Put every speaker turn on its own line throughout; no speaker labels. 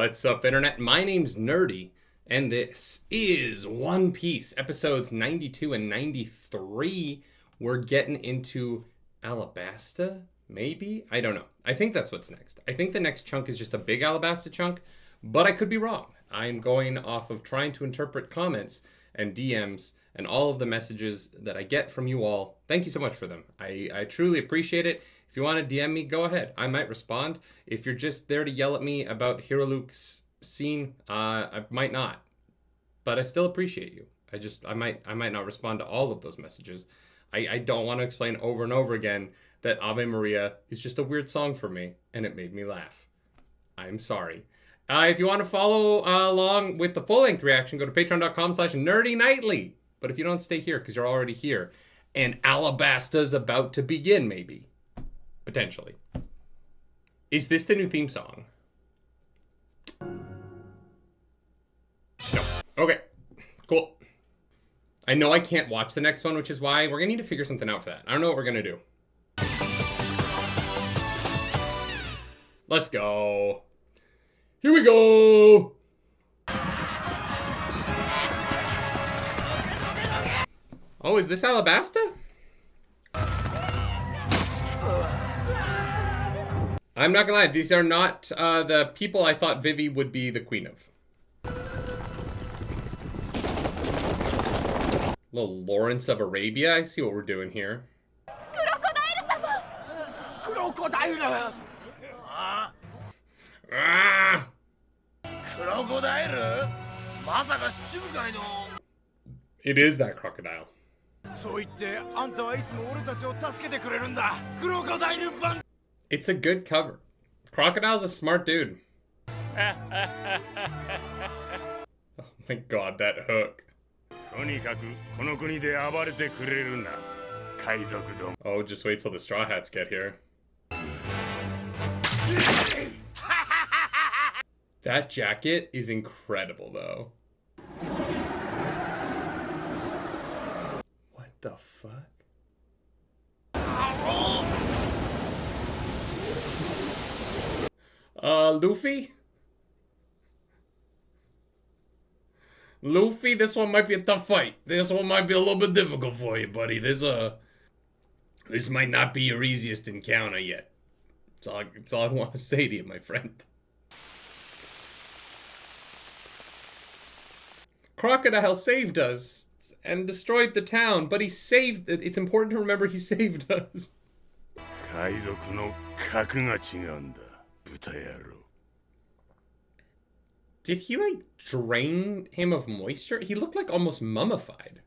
What's up, Internet? My name's Nerdy, and this is One Piece, episodes 92 and 93. We're getting into Alabasta, maybe? I don't know. I think that's what's next. I think the next chunk is just a big Alabasta chunk, but I could be wrong. I'm going off of trying to interpret comments and DMs and all of the messages that I get from you all. Thank you so much for them. I truly appreciate it. If you want to DM me, go ahead. I might respond. If you're just there to yell at me about Hiroluke's scene, I might not. But I still appreciate you. I might not respond to all of those messages. I don't want to explain over and over again that Ave Maria is just a weird song for me, and it made me laugh. I'm sorry. If you want to follow along with the full-length reaction, go to patreon.com/nerdynightly. But if you don't, stay here because you're already here. And Alabasta's about to begin, maybe. Potentially. Is this the new theme song? No. Okay. Cool. I know I can't watch the next one, which is why we're going to need to figure something out for that. I don't know what we're going to do. Let's go. Here we go. Oh, is this Alabasta? I'm not gonna lie, these are not the people I thought Vivi would be the queen of. Little Lawrence of Arabia, I see what we're doing here.
Crocodile!
Ah!
Crocodile?
It is that crocodile. It's a good cover. Crocodile's a smart dude. Oh my god, that hook. Oh, just wait till the Straw Hats get here. That jacket is incredible, though. What the fuck? Luffy? Luffy, this one might be a tough fight. This one might be a little bit difficult for you, buddy. This might not be your easiest encounter yet. It's all I want to say to you, my friend. Crocodile saved us and destroyed the town, but he saved... It's important to remember he saved us. Did he, like, drain him of moisture? He looked like almost mummified.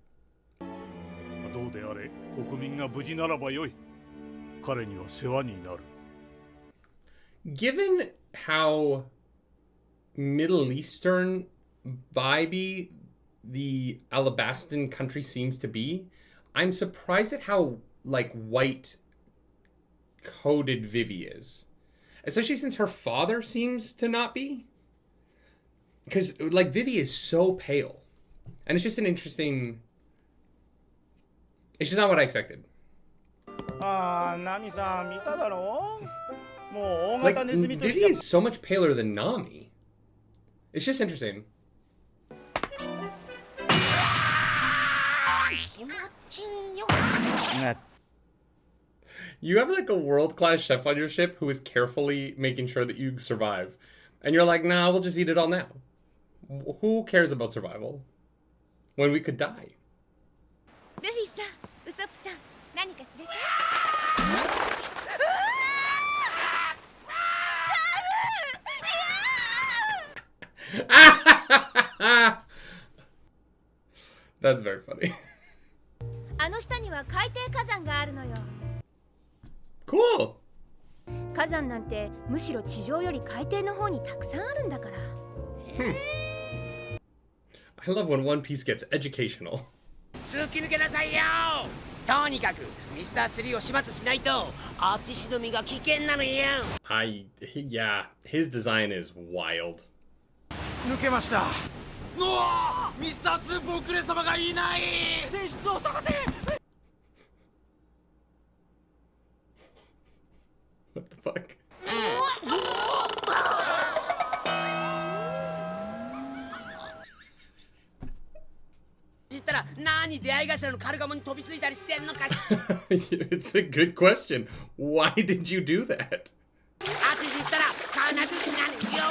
Given how Middle Eastern vibey the Alabastan country seems to be, I'm surprised at how, like, white coated Vivi is. Especially since her father seems to not be. Because, like, Vivi is so pale. And it's just an interesting... It's just not what I expected. Like, Vivi is so much paler than Nami. It's just interesting. You have, like, a world-class chef on your ship who is carefully making sure that you survive. And you're like, nah, we'll just eat it all now. Who cares about survival? When we could die. That's very funny. Cool. I love when One Piece gets educational. Yeah, his design is wild. What the fuck?
ら何出会い頭のカルガモに飛びついたりしてんのかし
It's a good question. Why did you do that?
あっち行ったら必ず何よ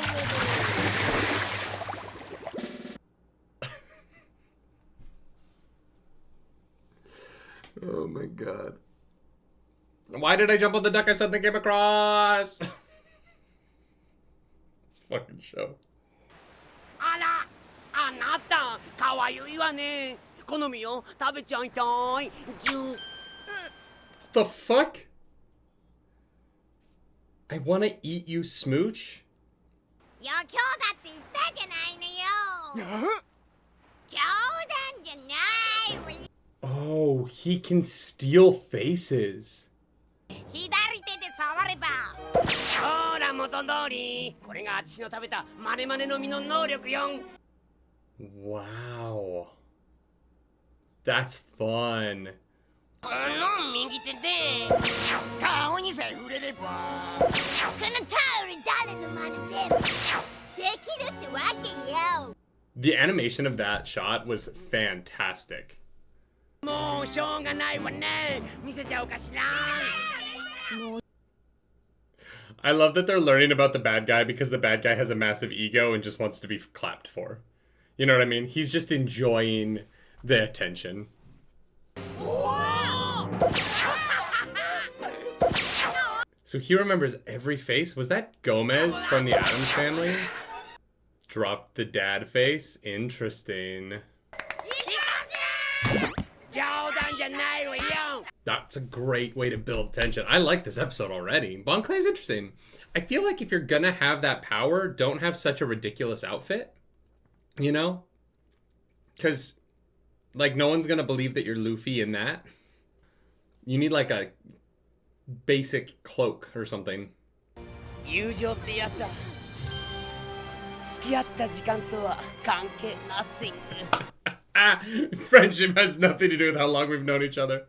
Oh my god. Why did I jump on the duck I suddenly came across? This fucking show.
あらあなたかわゆいわね好みよ食べちゃいたいジュ
The fuck? I wanna eat you, smooch?
いや今日だって言ったじゃないのよ冗談じゃないわ
Oh, he can steal faces.
左手で触れば
ほら元通りこれがあっちの食べたマネマネの実の能力よ
Wow. That's fun.
この右手で顔にさえ触れれば
このタオル誰の真似でもできるってわけよ
The animation of that shot was fantastic.
もうしょうがないわね見せちゃおうかしら
I love that they're learning about the bad guy because the bad guy has a massive ego and just wants to be clapped for. You know what I mean? He's just enjoying the attention. So he remembers every face. Was that Gomez from the Addams Family? Dropped the dad face? Interesting.
冗談じゃないわよ
That's a great way to build tension. I like this episode already. Bon Clay is interesting. I feel like if you're gonna have that power, don't have such a ridiculous outfit. You know? Because, like, no one's gonna believe that you're Luffy in that. You need, like, a basic cloak or something.
友情ってやつは付き合った時間とは関係なし
Ah, friendship has nothing to do with how long we've known each other.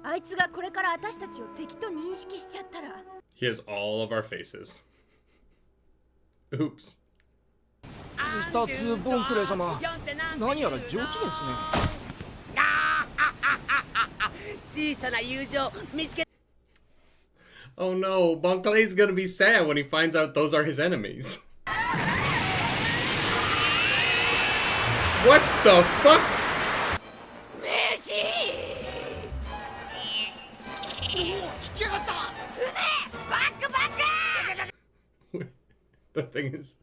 あいつがこれから私たちを敵と認識しちゃったら
He has all of our faces. Oops.
ミスター2ボンクレー様何やら上手ですね小さな友情見つけ
Oh no, Bon Clay's gonna be sad when he finds out those are his enemies. What the fuck?
引き上がった
The thing is,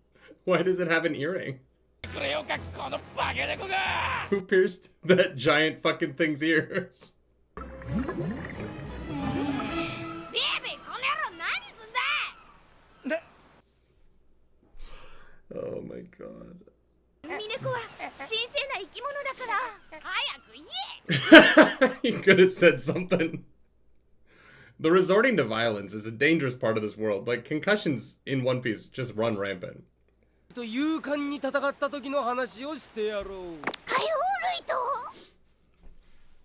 why does it have an earring?
くれよかこのバカ猫が
Who pierced that giant fucking thing's ears?
ベイベーこの野郎何すんだ
Oh my god.
海猫は神聖な生き物だから早く言え
He could have said something. The resorting to violence is a dangerous part of this world. Like, concussions in One Piece just run rampant.
と勇敢に戦った時の話をしてやろう。
かよルイと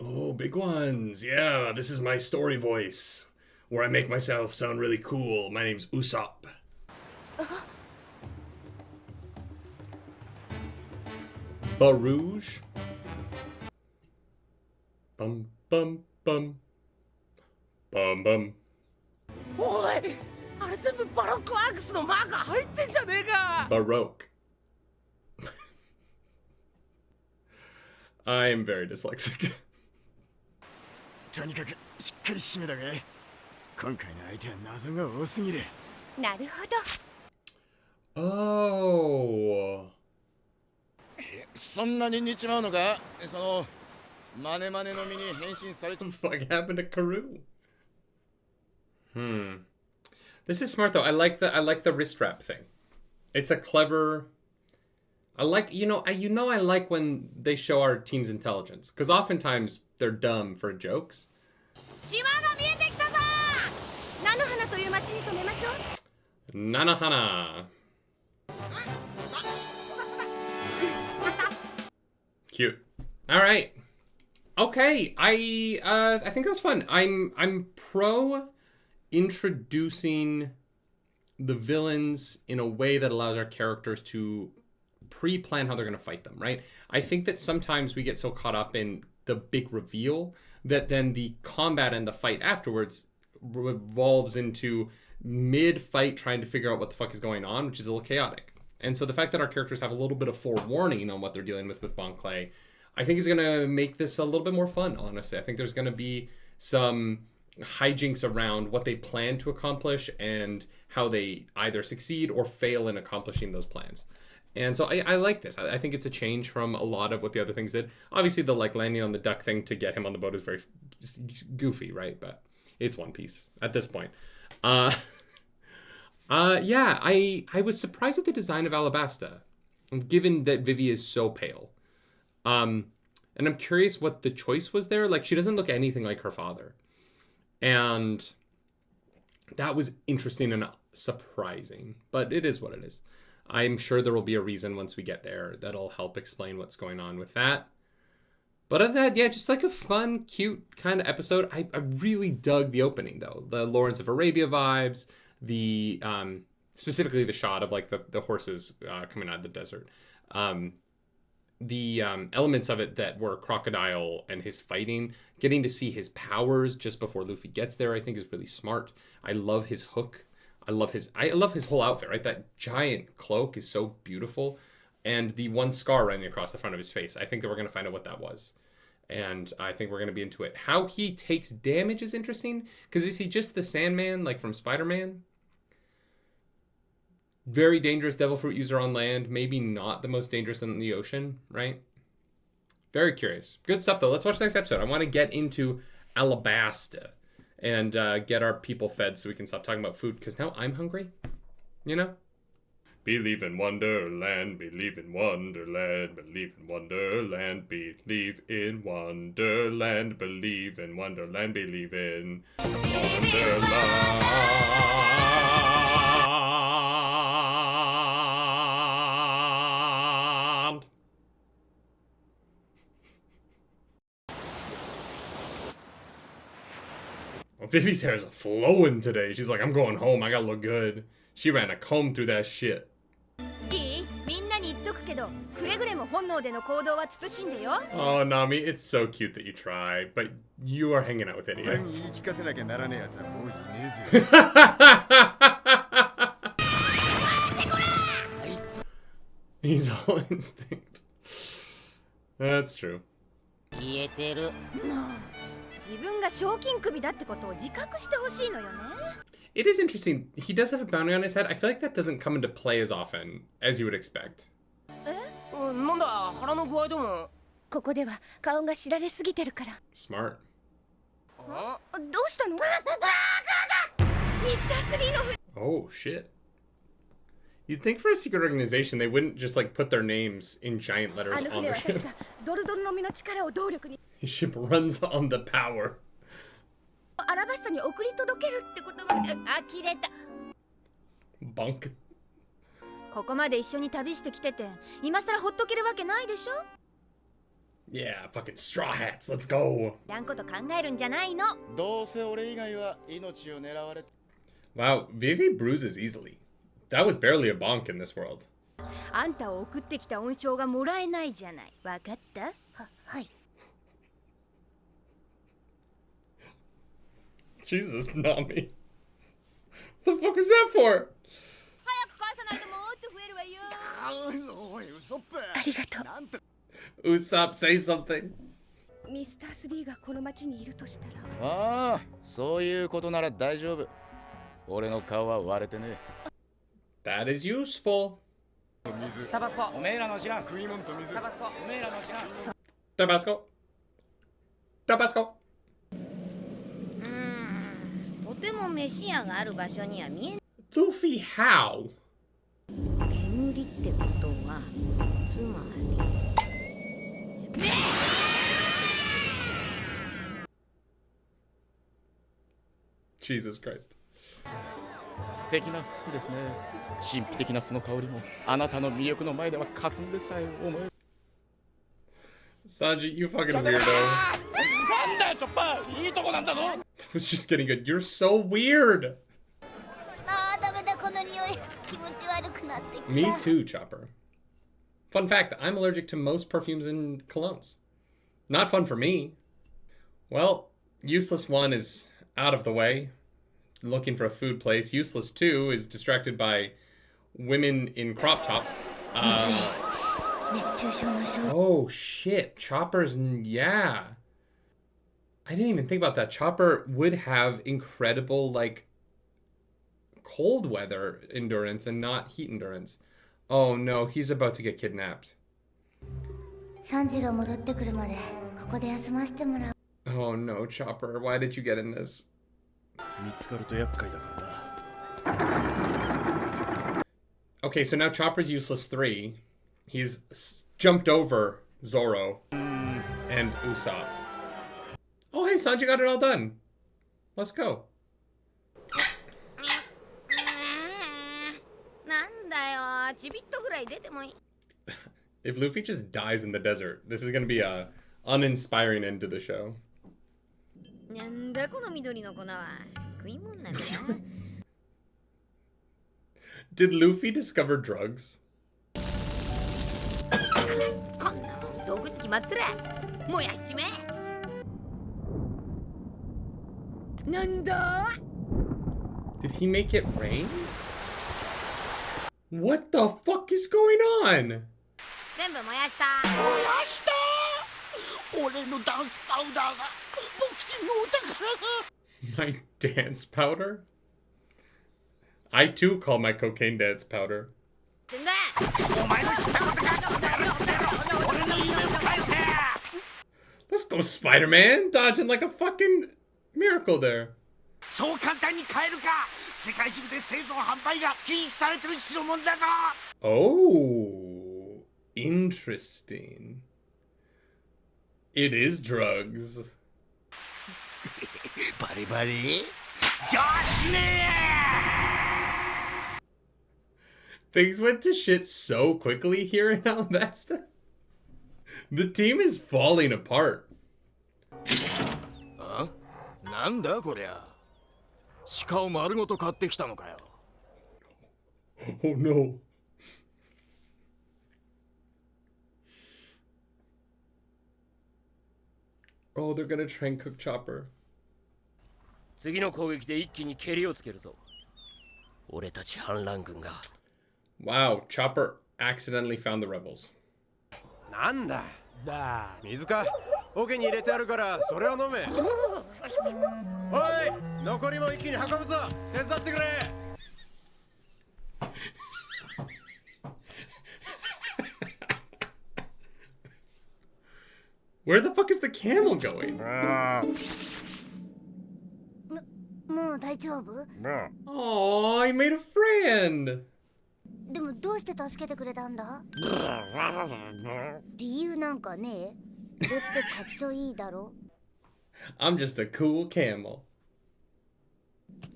Oh, big ones. Yeah, this is my story voice, where I make myself sound really cool. My name's Usopp. Barouge. Bum, bum, bum. Bum, bum.
おいあれ全部バロックワークスのマーク入ってんじゃねえか
Baroque. I am very dyslexic.
とにかくしっかり締めだが今回の相手は謎が多すぎる
なるほど
Oh.
そんなに似ちまうのかそのマネマネの身に変身されち
What the fuck happened to Karoo? This is smart though. I like the wrist wrap thing. It's a clever. I like I like when they show our team's intelligence because oftentimes they're dumb for jokes.
島が見えてきたぞ菜の花という町に止めましょう
Nanohana. Cute. All right. Okay. I think that was fun. I'm pro introducing the villains in a way that allows our characters to pre-plan how they're going to fight them, right? I think that sometimes we get so caught up in the big reveal that then the combat and the fight afterwards revolves into mid-fight trying to figure out what the fuck is going on, which is a little chaotic. And so the fact that our characters have a little bit of forewarning on what they're dealing with Bon Clay, I think is going to make this a little bit more fun, honestly. I think there's going to be some hijinks around what they plan to accomplish and how they either succeed or fail in accomplishing those plans. And so I like this. I think it's a change from a lot of what the other things did. Obviously, the like landing on the duck thing to get him on the boat is very goofy, right? But it's One Piece at this point. Yeah, I was surprised at the design of Alabasta, given that Vivi is so pale. And I'm curious what the choice was there. Like, she doesn't look anything like her father. And that was interesting and surprising, but it is what it is. I'm sure there will be a reason once we get there that'll help explain what's going on with that. But other than that, yeah, just like a fun, cute kind of episode. I really dug the opening, though. The Lawrence of Arabia vibes, the specifically the shot of like the horses coming out of the desert. The elements of it that were Crocodile and his fighting, getting to see his powers just before Luffy gets there, I think is really smart. I love his hook. I love his whole outfit, right? That giant cloak is so beautiful. And the one scar running across the front of his face, I think that we're going to find out what that was. And I think we're going to be into it. How he takes damage is interesting. Because is he just the Sandman, like from Spider-Man? Very dangerous devil fruit user on land. Maybe not the most dangerous in the ocean, right? Very curious. Good stuff, though. Let's watch the next episode. I want to get into Alabasta and get our people fed so we can stop talking about food. Because now I'm hungry, you know? Believe in Wonderland, believe in Wonderland, believe in Wonderland, believe in Wonderland, believe in Wonderland, believe in Wonderland. Well, Vivi's hair is flowing today. She's like, I'm going home. I gotta look good. She ran a comb through that shit.
いい？みんなに言っとくけど、くれぐれも本能での行動は慎んでよ。
Oh, Nami, it's so cute that you try, but you are hanging out with idiots. He's all instinct. That's true.
言えてる。
自分が賞金首だってことを自覚してほしいのよね。
It is interesting. He does have a bounty on his head. I feel like that doesn't come into play as often as you would expect.
なんだ腹の具合でも
ここでは顔が知られすぎてるから。
Smart.
どうしたの？ミスター3の。
Oh, shit. You'd think for a secret organization, they wouldn't just like put their names in giant letters on their ship.
ドルドルの実の力を動力に。
His ship runs on the power.
アラバスタに送り届けるってことまで呆れた。
Bunk.
ここまで一緒に旅してきてて、今さらほっとけるわけないでしょ？
Yeah, fucking straw hats. Let's go.
やんこと考えるんじゃないの。
どうせ俺以外は命を狙われて。
Wow, Vivi bruises easily. That was barely a bonk in this world.
あんたを送ってきた恩賞がもらえないじゃない。わかった？はい。
Jesus, Nami. What the fuck is that for?
早く返さないともっと増えるわよ。
おい、ウソップ。
ありがとう。
Usopp, say something.
ミスター3がこの町にいるとしたら。
ああ、そういうことなら大丈夫。俺の顔は割れてね。
That is useful.
タバスコ
おめえらの知らん。
タバスコ
おめえらの知らん。
Tabasco. Tabasco.
とても飯屋がある場所には見えない。
Luffy, how?
煙ってことはつまり。
Jesus Christ.
素敵な服ですね。神秘的なその香りもあなたの魅力の前では霞んでさえ思え。
Sanji, you fucking weirdo.
なんだよチョッパー、いいとこなんだぞ。
That was just getting good. You're so weird.
ああ、ダメだこの匂い。気持ち悪くなってきた。
Me too, Chopper. Fun fact, I'm allergic to most perfumes and colognes. Not fun for me. Well, Useless 1 is out of the way, looking for a food place. Useless 2 is distracted by women in crop tops. Oh shit, Chopper's, yeah. I didn't even think about that. Chopper would have incredible, like, cold weather endurance and not heat endurance. Oh no, he's about to get kidnapped. Oh no, Chopper, why did you get in this? Okay, so now Chopper's Useless 3. He's jumped over Zoro and Usopp. Oh hey, Sanji got it all done. Let's go. If Luffy just dies in the desert, this is gonna be a uninspiring end to the show. Did Luffy discover drugs? Did he make it rain? What the fuck is going on? My dance powder? I too call my cocaine dance powder. Let's go, Spider-Man! Dodging like a fucking miracle there. Oh, interesting. It is drugs. Things went to shit so quickly here in Alabasta. The team is falling apart.
Huh? なんだこりゃ。鹿を丸ごと買ってきたのかよ。
Oh no. Oh, they're gonna try and cook Chopper.
次の攻撃で一気に蹴りをつけるぞ。俺たち反乱軍が。
Wow, Chopper accidentally found the rebels.
なんだ。水か。桶に入れてあるからそれを飲め。おい、残りも一気に運ぶぞ。手伝ってくれ。
Where the fuck is the camel going?
もう大丈夫？
Oh, I made a friend.
でもどうして助けてくれたんだ？理由なんかねえ。だってかっちょいいだろ。
I'm just a cool camel.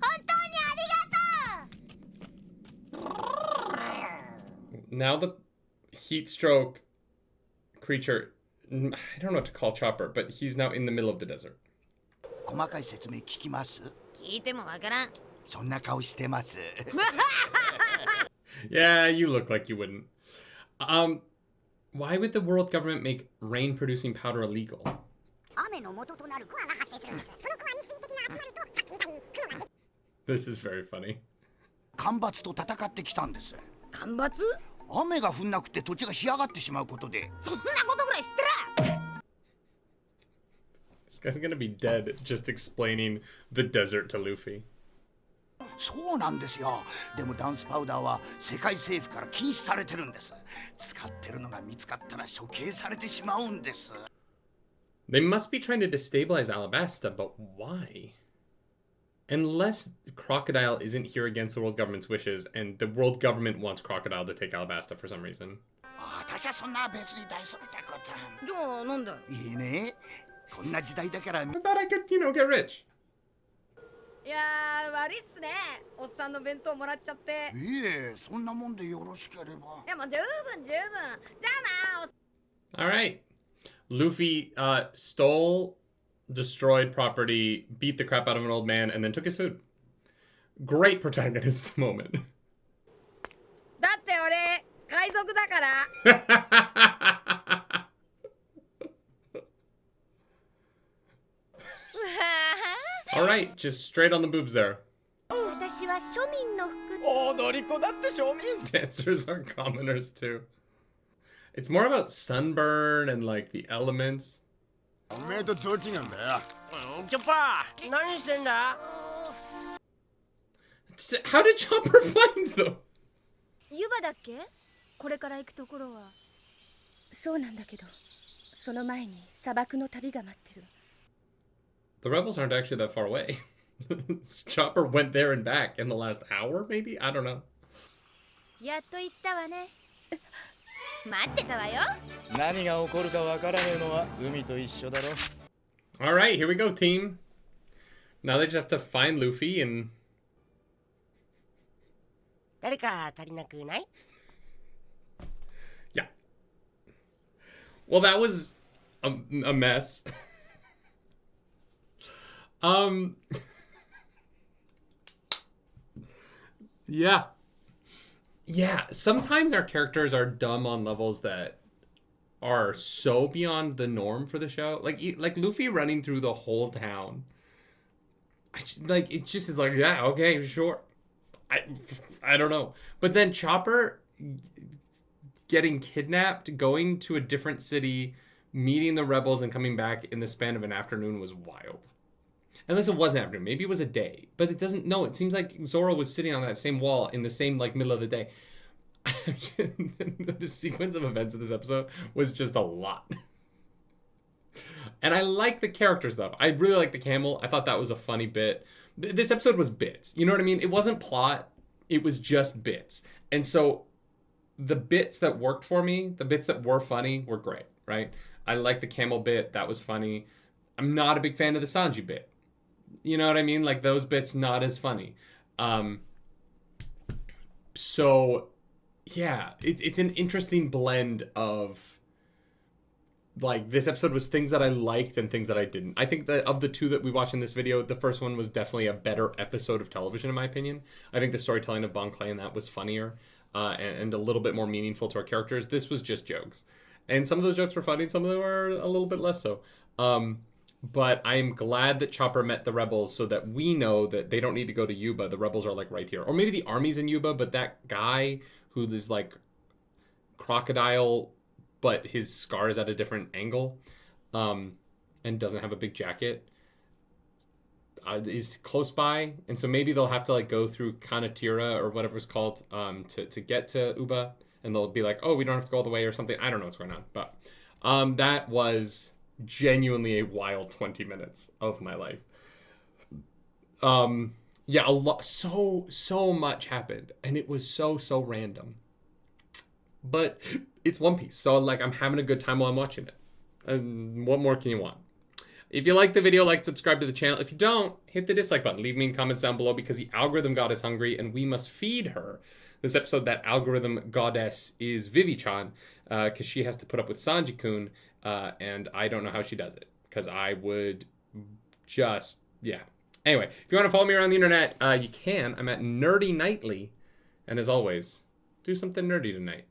本当にありがとう。
Now the heat stroke creature, I don't know what to call Chopper, but he's now in the middle of the desert.
細かい説明聞きます？
聞いてもわからん。
そんな顔してます。
Yeah, you look like you wouldn't. Why would the world government make rain-producing powder illegal?
雨の元となるクワが発生するんです。そのクワに水滴が集まるとさっきみたいにクワが。
This is very funny.
干ばつと戦ってきたんです。
干ばつ？
雨が降んなくて土地が干上がってしまうことで。
そんなことぐらい知ってる。
This guy's gonna be dead just explaining the desert to Luffy.
そうなんですよ。でもダンスパウダーは世界政府から禁止されてるんです。使ってるのが見つかったら処刑されてしまうんです。
They must be trying to destabilize Alabasta, but why? Unless Crocodile isn't here against the world government's wishes, and the world government wants Crocodile to take Alabasta for some reason.
私はそんな別に大それたこと。
じゃあなんだ。
いいね。こんな時代だから。
I thought I could, get rich.
いやー悪いっすね。おっさんの弁当もらっちゃって。
いえ、そんなもんでよろしければ。
いやもう十分。じゃあな。
All right. Luffy stole, destroyed property, beat the crap out of an old man, and then took his food. Great protagonist moment.
だって俺海海賊だから。
Alright, just straight on the boobs there.
私は庶民の服。
踊り子だって庶民。
Dancers are commoners too. It's more about sunburn and like the elements.
おめえとどっちなんだよ。
チョッパー、何してんだ？
How did Chopper find them?
ユバだっけ？これから行くところは。そうなんだけど、その前に砂漠の旅が待ってる。
The rebels aren't actually that far away. Chopper went there and back in the last hour, maybe? I don't know.
やっと行ったわね。待ってたわよ。
何が起こるかわからねえのは海と一緒だろ。
Alright, here we go, team. Now they just have to find Luffy and...
誰か足りなくない？
Yeah. Well, that was a mess. Yeah. Yeah, sometimes our characters are dumb on levels that are so beyond the norm for the show. Like Luffy running through the whole town. It just is like, yeah, okay, sure. I don't know. But then Chopper getting kidnapped, going to a different city, meeting the rebels, and coming back in the span of an afternoon was wild. Unless it was an afternoon. Maybe it was a day. But it doesn't... No, it seems like Zoro was sitting on that same wall in the same, like, middle of the day. The sequence of events in this episode was just a lot. And I like the character stuff. I really like the camel. I thought that was a funny bit. This episode was bits. You know what I mean? It wasn't plot. It was just bits. And so the bits that worked for me, the bits that were funny, were great, right? I like the camel bit. That was funny. I'm not a big fan of the Sanji bit. You know what I mean? Like, those bits, not as funny. So, yeah, it's an interesting blend of, like, this episode was things that I liked and things that I didn't. I think that of the two that we watched in this video, the first one was definitely a better episode of television, in my opinion. I think the storytelling of Bon Clay and that was funnier and a little bit more meaningful to our characters. This was just jokes. And some of those jokes were funny, and some of them were a little bit less so. But I'm glad that Chopper met the rebels so that we know that they don't need to go to Yuba. The rebels are, like, right here. Or maybe the army's in Yuba, but that guy who is, like, crocodile, but his scar is at a different angle, and doesn't have a big jacket, is close by. And so maybe they'll have to, like, go through Kanatira or whatever it's called to get to Uba. And they'll be like, oh, we don't have to go all the way or something. I don't know what's going on. But that was... genuinely a wild 20 minutes of my life. Yeah, a lot, so much happened, and it was so random. But it's One Piece, so, like, I'm having a good time while I'm watching it. And what more can you want? If you like the video, like, subscribe to the channel. If you don't, hit the dislike button. Leave me comments down below, because the algorithm god is hungry, and we must feed her. This episode, that algorithm goddess is Vivi-chan, because she has to put up with Sanji-kun, and I don't know how she does it, because I would just, yeah. Anyway, if you want to follow me around the internet, you can. I'm at nerdynightly, and as always, do something nerdy tonight.